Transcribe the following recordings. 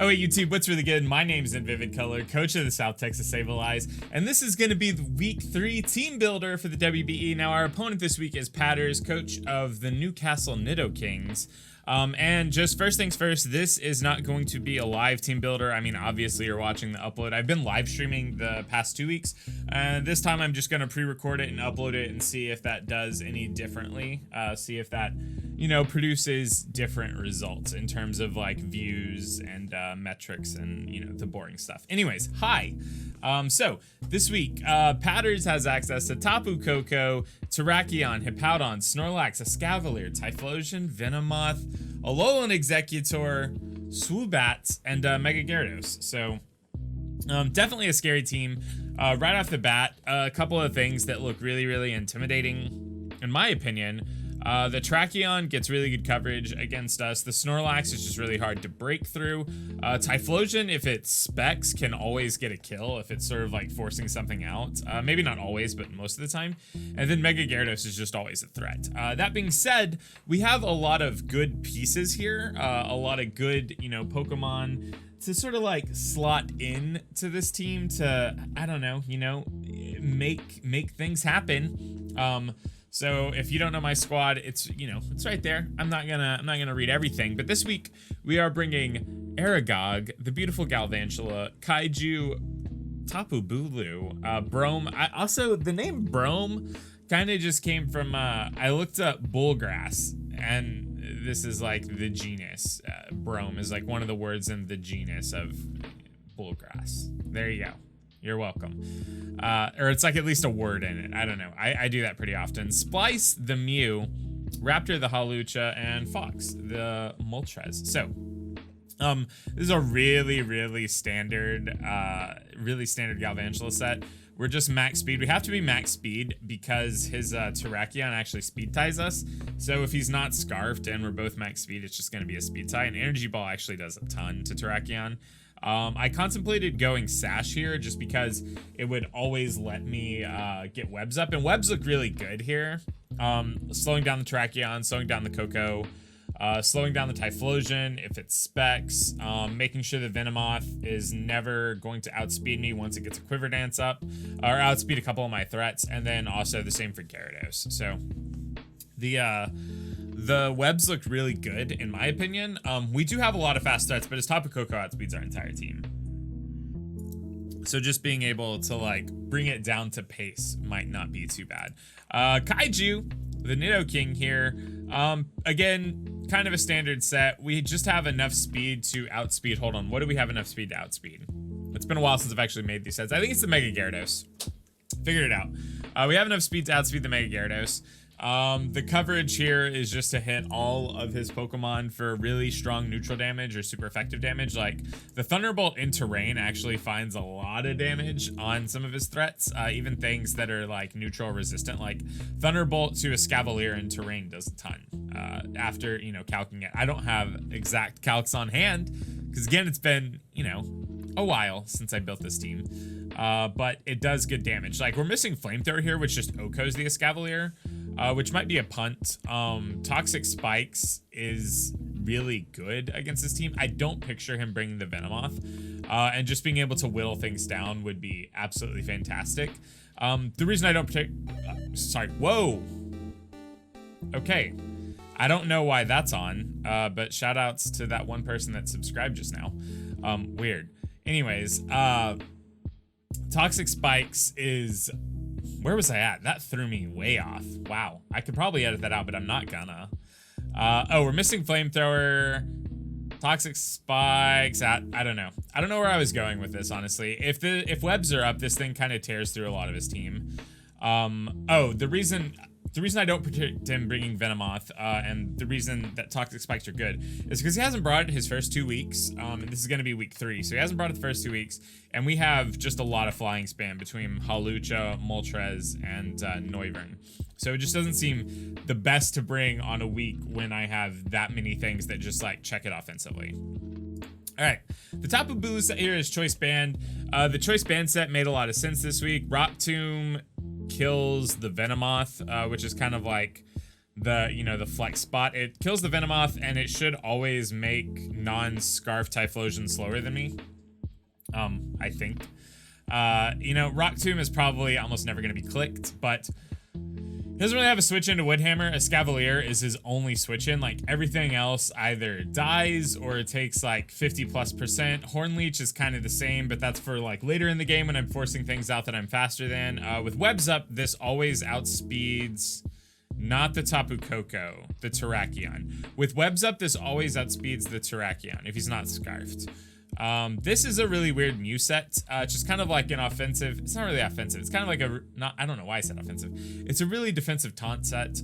Oh wait, YouTube, what's really good? My name's In Vivid Color, coach of the South Texas Sableyes, and this is going to be the week 3 team builder for the WBE. Now, our opponent this week is Patterrz, coach of the Newcastle Nidokings. And just first things first, this is not going to be a live team builder. I mean, obviously you're watching the upload. I've been live streaming the past 2 weeks, and this time I'm just going to pre-record it and upload it and see if that does any differently. See if that, you know, produces different results in terms of like views and metrics and, you know, the boring stuff. Anyways, hi. So this week, Patterrz has access to Tapu Koko, Terrakion, Hippowdon, Snorlax, Escavalier, Typhlosion, Venomoth, Alolan Executor, Swoobat, and Mega Gyarados. So definitely a scary team. Right off the bat, a couple of things that look really, really intimidating, in my opinion. The Terrakion gets really good coverage against us. The Snorlax is just really hard to break through. Typhlosion, if it specs, can always get a kill if it's sort of like forcing something out. Maybe not always, but most of the time. And then Mega Gyarados is just always a threat. That being said, we have a lot of good pieces here. A lot of good, you know, Pokemon to sort of like slot in to this team to, I don't know, you know, make things happen. So if you don't know my squad, it's, you know, it's right there. I'm not gonna read everything, but this week we are bringing Aragog, the beautiful Galvantula, Kaiju, Tapu Bulu, Brome. Also, the name Brome kind of just came from, I looked up bullgrass, and this is like the genus. Brome is like one of the words in the genus of bullgrass. There you go. You're welcome. Or it's like at least a word in it. I don't know. I do that pretty often. Splice, the Mew, Raptor, the Hawlucha, and Fox, the Moltres. So, this is a really, really standard Galvantula set. We're just max speed. We have to be max speed because his Terrakion actually speed ties us. So if he's not scarfed and we're both max speed, it's just going to be a speed tie. And Energy Ball actually does a ton to Terrakion. I contemplated going Sash here just because it would always let me get webs up, and webs look really good here. Slowing down the Terrakion, slowing down the Koko, slowing down the Typhlosion if it specs, making sure the Venomoth is never going to outspeed me once it gets a Quiver Dance up, or outspeed a couple of my threats, and then also the same for Gyarados. So the webs look really good, in my opinion. We do have a lot of fast threats, but his Tapu Koko outspeeds our entire team. So just being able to like bring it down to pace might not be too bad. Kaiju, the Nidoking here. Again, kind of a standard set. We just have enough speed to outspeed. Hold on, what do we have enough speed to outspeed? It's been a while since I've actually made these sets. I think it's the Mega Gyarados. Figured it out. We have enough speed to outspeed the Mega Gyarados. The coverage here is just to hit all of his Pokemon for really strong neutral damage or super effective damage. Like the Thunderbolt in terrain actually finds a lot of damage on some of his threats, even things that are like neutral resistant, like Thunderbolt to Escavalier in terrain does a ton. After, you know, calcing it. I don't have exact calcs on hand because again, it's been, you know, a while since I built this team, but it does good damage. Like we're missing Flamethrower here, which just OHKOs the Escavalier. Which might be a punt. Toxic Spikes is really good against this team. I don't picture him bringing the Venomoth, and just being able to whittle things down would be absolutely fantastic. The reason I don't protect, sorry, whoa. Okay, I don't know why that's on, but shout outs to that one person that subscribed just now. Weird. Anyways, Toxic Spikes is, where was I at? That threw me way off. Wow. I could probably edit that out, but I'm not gonna. Oh, we're missing Flamethrower. Toxic Spikes. I don't know. I don't know where I was going with this, honestly. If webs are up, this thing kind of tears through a lot of his team. Oh, the reason I don't predict him bringing Venomoth, and the reason that Toxic Spikes are good, is because he hasn't brought it his first 2 weeks, and this is going to be week 3, so he hasn't brought it the first 2 weeks, and we have just a lot of flying spam between Hawlucha, Moltres, and Noivern. So it just doesn't seem the best to bring on a week when I have that many things that just like check it offensively. All right, the Tapu Bulu set here is Choice Band. The Choice Band set made a lot of sense this week. Rock Tomb kills the Venomoth, which is kind of like the flex spot. It kills the Venomoth, and it should always make non-Scarf Typhlosion slower than me. I think. Rock Tomb is probably almost never going to be clicked, but he doesn't really have a switch into Woodhammer. A Scavalier is his only switch in. Like, everything else either dies or it takes like 50+%. Hornleech is kind of the same, but that's for like later in the game when I'm forcing things out that I'm faster than. With Webs Up, this always outspeeds not the Tapu Koko, the Terrakion. With Webs Up, this always outspeeds the Terrakion if he's not Scarfed. This is a really weird Mew set. Just kind of like an offensive. It's not really offensive. It's kind of like I don't know why I said offensive. It's a really defensive taunt set.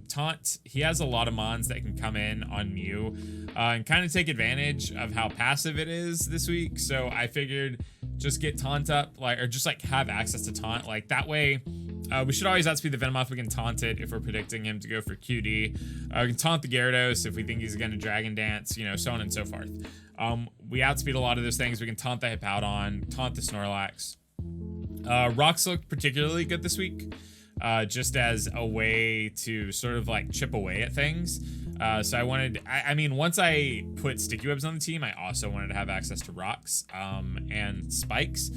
Taunt, he has a lot of mons that can come in on Mew and kind of take advantage of how passive it is this week. So I figured just get taunt up, or just like have access to taunt. Like that way, we should always outspeed the Venomoth. We can taunt it if we're predicting him to go for QD. We can taunt the Gyarados if we think he's going to Dragon Dance, so on and so forth. We outspeed a lot of those things. We can taunt the Hippowdon, taunt the Snorlax. Rocks look particularly good this week, just as a way to sort of like chip away at things. So I mean, once I put Sticky Webs on the team, I also wanted to have access to Rocks and Spikes,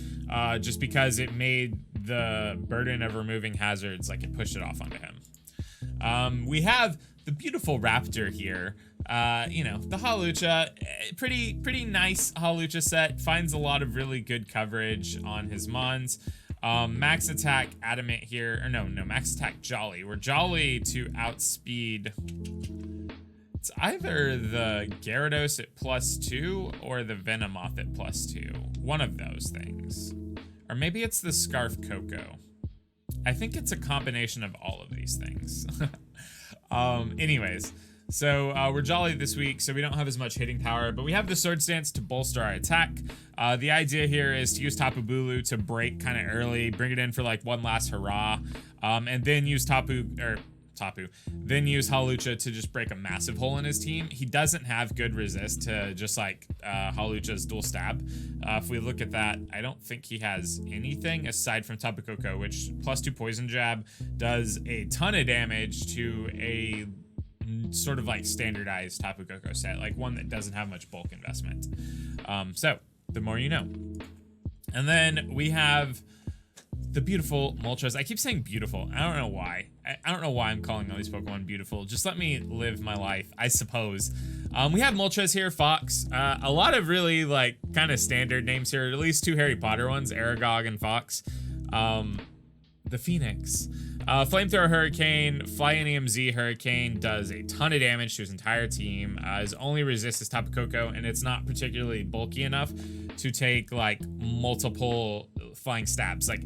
just because it made the burden of removing hazards, like it pushed it off onto him. We have the beautiful Raptor here. The Hawlucha, pretty nice Hawlucha set. Finds a lot of really good coverage on his mons. Max attack Adamant here, or no, max attack Jolly. We're Jolly to outspeed. It's either the Gyarados at +2 or the Venomoth at +2. One of those things. Or maybe it's the Scarf Koko. I think it's a combination of all of these things. Anyways, so we're Jolly this week, so we don't have as much hitting power, but we have the Sword Stance to bolster our attack. The idea here is to use Tapu Bulu to break kind of early, bring it in for like one last hurrah, and then use then use Hawlucha to just break a massive hole in his team. He doesn't have good resist to just like Hawlucha's dual stab. If we look at that, I don't think he has anything aside from Tapu Koko, which +2 poison jab does a ton of damage to a sort of like standardized Tapu Koko set, like one that doesn't have much bulk investment. So the more you know. And then we have the beautiful Moltres. I keep saying beautiful. I don't know why. I don't know why I'm calling all these Pokemon beautiful. Just let me live my life, I suppose. We have Moltres here, Fox. A lot of really like kind of standard names here, at least 2 Harry Potter ones, Aragog and Fox. The Phoenix. Flamethrower Hurricane, Fly NEMZ Hurricane does a ton of damage to his entire team. His only resist is Tapu Koko, and it's not particularly bulky enough to take like multiple flying stabs. Like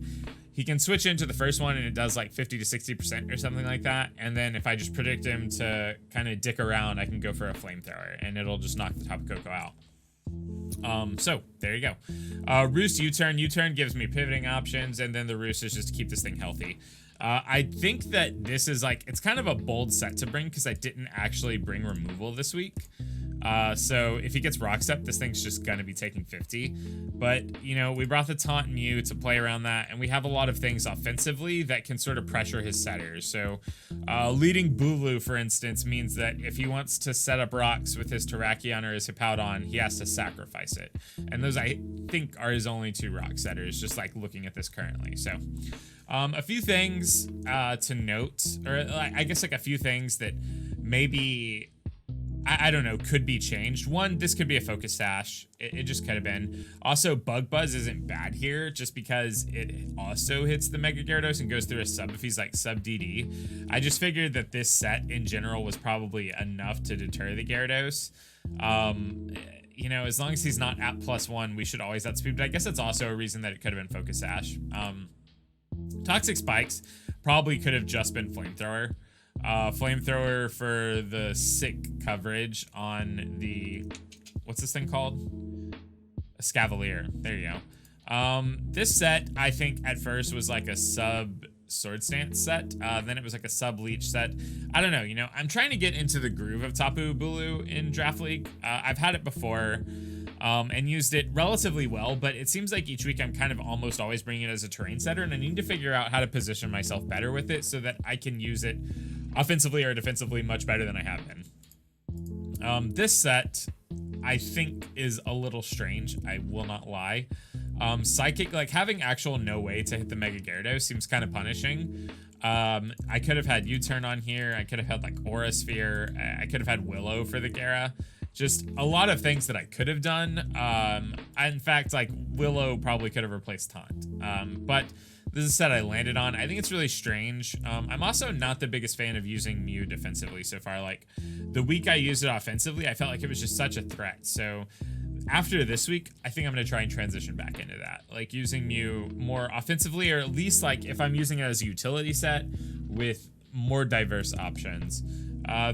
he can switch into the first one and it does like 50 to 60% or something like that. And then if I just predict him to kind of dick around, I can go for a Flamethrower and it'll just knock the Tapu Koko out. So there you go. Roost U-turn. U-turn gives me pivoting options, and then the Roost is just to keep this thing healthy. I think that this is like, it's kind of a bold set to bring because I didn't actually bring removal this week. So if he gets Rock Step, this thing's just gonna be taking 50. But, we brought the Taunt Mew to play around that, and we have a lot of things offensively that can sort of pressure his setters. So leading Bulu, for instance, means that if he wants to set up rocks with his Terrakion or his Hippowdon, he has to sacrifice it. And those, I think, are his only 2 rock setters, just like looking at this currently. So a few things to note, or I guess like a few things that maybe, I don't know, could be changed. One, this could be a focus sash. It just could have been. Also, Bug Buzz isn't bad here just because it also hits the Mega Gyarados and goes through a sub if he's like sub DD. I just figured that this set in general was probably enough to deter the Gyarados. As long as he's not at +1, we should always outspeed, but I guess that's also a reason that it could have been focus sash. Toxic Spikes probably could have just been Flamethrower. Flamethrower for the sick coverage on the, what's this thing called? A Scavalier. There you go. This set, I think at first was like a sub Sword Stance set. Then it was like a sub Leech set. I don't know, I'm trying to get into the groove of Tapu Bulu in Draft League. I've had it before. And used it relatively well, but it seems like each week I'm kind of almost always bringing it as a terrain setter, and I need to figure out how to position myself better with it so that I can use it offensively or defensively much better than I have been. This set I think is a little strange, I will not lie. Psychic, like having actual no way to hit the Mega Gyarados seems kind of punishing. I could have had U-turn on here. I could have had like Aura Sphere. I could have had Willow for the Gyara. Just a lot of things that I could have done. In fact, like Willow probably could have replaced Taunt. But this is a set I landed on. I think it's really strange. I'm also not the biggest fan of using Mew defensively so far. Like the week I used it offensively, I felt like it was just such a threat. So after this week, I think I'm going to try and transition back into that. Like using Mew more offensively, or at least like if I'm using it as a utility set with more diverse options.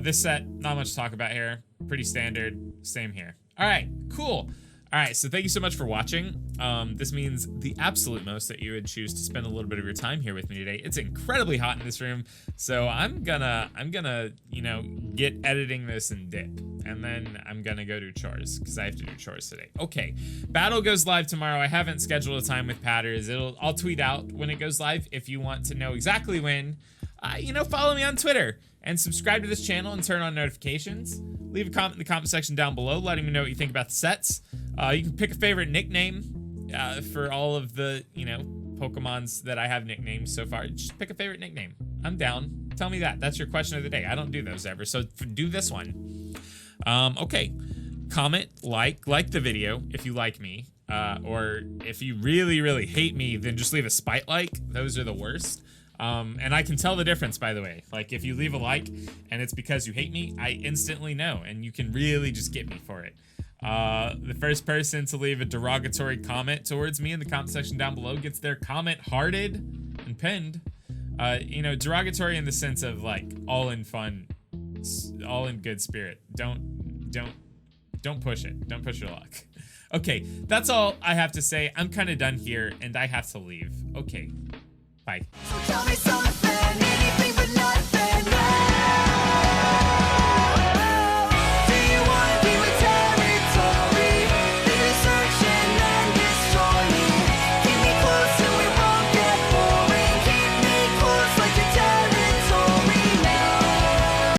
This set, not much to talk about here. Pretty standard, same here. All right, cool. All right, so thank you so much for watching. This means the absolute most that you would choose to spend a little bit of your time here with me today. It's incredibly hot in this room, so I'm gonna, you know, get editing this and dip, and then I'm gonna go do chores because I have to do chores today. Okay, battle goes live tomorrow. I haven't scheduled a time with Patterrz. I'll tweet out when it goes live. If you want to know exactly when, you know, follow me on Twitter and subscribe to this channel and turn on notifications. Leave a comment in the comment section down below letting me know what you think about the sets. You can pick a favorite nickname for all of the, you know, Pokemons that I have nicknames so far. Just pick a favorite nickname. I'm down. Tell me that. That's your question of the day. I don't do those ever, so do this one. Okay. Comment, like the video if you like me. Or if you really, really hate me, then just leave a spite like. Those are the worst. And I can tell the difference, by the way. Like, if you leave a like and it's because you hate me, I instantly know, and you can really just get me for it. The first person to leave a derogatory comment towards me in the comment section down below gets their comment hearted and pinned. You know, derogatory in the sense of, like, all in fun, all in good spirit. Don't push it. Don't push your luck. Okay, that's all I have to say. I'm kind of done here, and I have to leave. Okay. Bye.